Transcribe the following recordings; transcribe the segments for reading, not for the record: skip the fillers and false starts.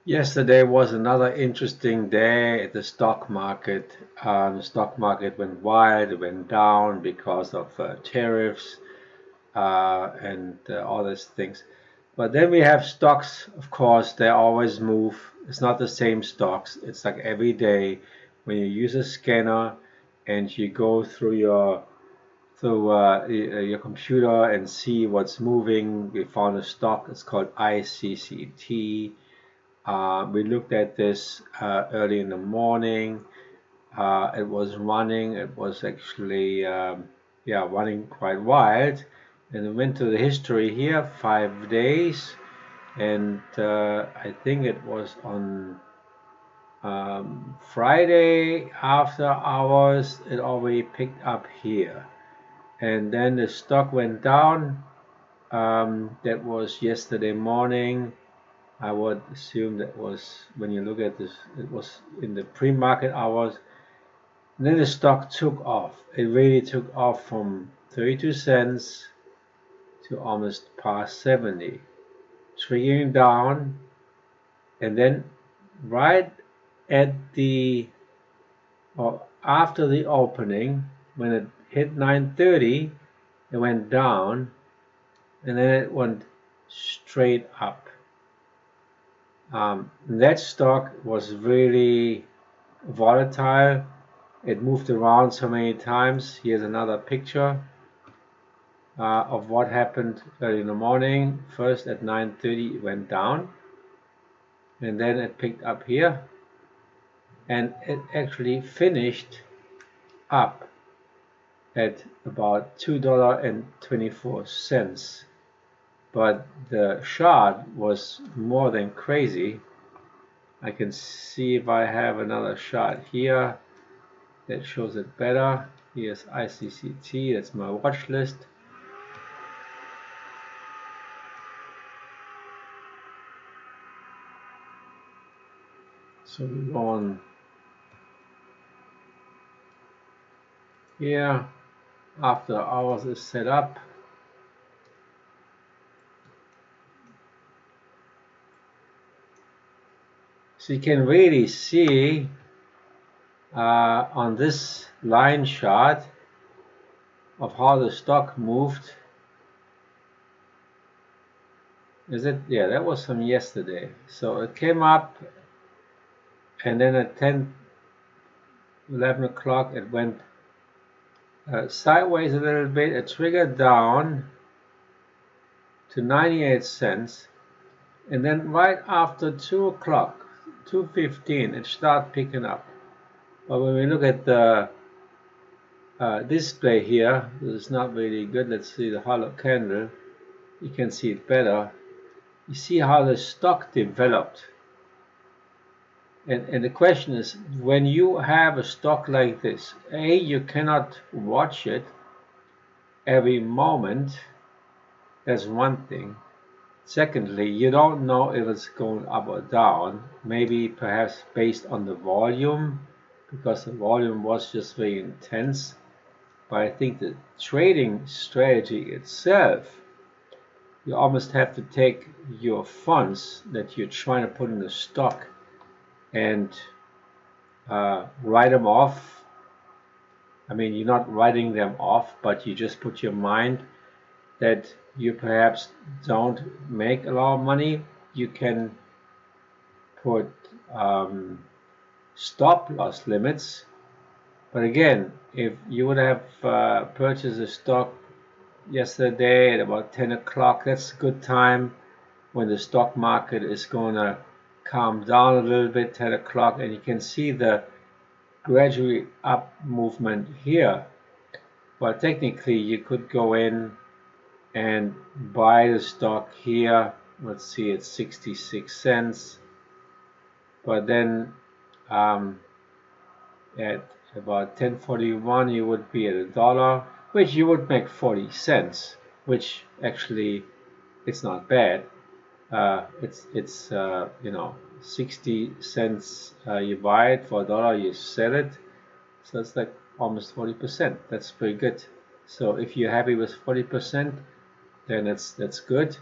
Yesterday was another interesting day at the stock market. The stock market went wild, it went down because of tariffs and all these things. But then we have stocks, of course, they always move. It's not the same stocks. It's like every day when you use a scanner and you go through your computer and see what's moving. We found a stock. It's called icct. We looked at this early in the morning. It was running. It was actually, running quite wild. And we went to the history here, 5 days. And I think it was on Friday after hours, it already picked up here. And then the stock went down. That was yesterday morning. I would assume that was, when you look at this, it was in the pre-market hours. And then the stock took off. It really took off from 32 cents to almost past 70, triggering down. And then right at or after the opening, when it hit 9:30, it went down, and then it went straight up. That stock was really volatile. It moved around so many times. Here's another picture of what happened early in the morning. First at 9:30 it went down, and then it picked up here, and it actually finished up at about $2.24. But the shot was more than crazy. I can see if I have another shot here that shows it better. Here's icct, that's my watch list. So we go on here. After hours is set up. So you can really see on this line chart of how the stock moved. Is it? Yeah, that was from yesterday. So it came up, and then at 11 o'clock it went sideways a little bit. It triggered down to 98 cents, and then right after 2 o'clock, 2:15, it started picking up. But when we look at the display here, this is not really good. Let's see the hollow candle. You can see it better. You see how the stock developed. And the question is, when you have a stock like this, A, you cannot watch it every moment. That's one thing. Secondly, you don't know if it's going up or down, maybe perhaps based on the volume, because the volume was just very intense. But I think the trading strategy itself, you almost have to take your funds that you're trying to put in the stock and write them off. I mean, you're not writing them off, but you just put your mind that you perhaps don't make a lot of money. You can put stop loss limits. But again, if you would have purchased a stock yesterday at about 10 o'clock, that's a good time when the stock market is going to calm down a little bit, 10 o'clock, and you can see the gradually up movement here. Well, technically you could go in and buy the stock here. Let's see, it's 66 cents, but then at about 10:41 you would be at $1, which you would make 40 cents, which actually it's not bad. It's 60 cents you buy it, for $1 you sell it, so it's like almost 40%. That's pretty good. So if you're happy with 40%, then that's good.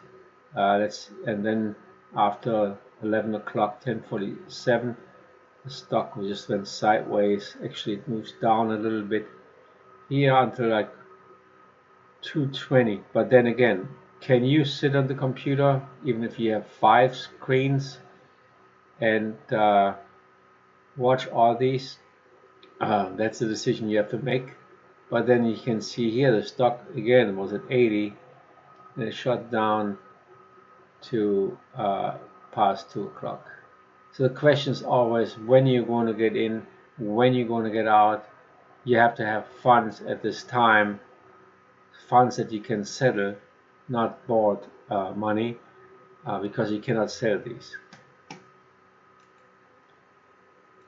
And then after 11 o'clock, 10:47. The stock just went sideways. Actually, it moves down a little bit here until like 2:20. But then again, can you sit on the computer even if you have 5 screens and watch all these? That's a decision you have to make. But then you can see here the stock again was at 80 and it shut down to past 2 o'clock. So the question is always when you're going to get in, when you're going to get out. You have to have funds at this time, funds that you can settle, not borrowed money, because you cannot sell these.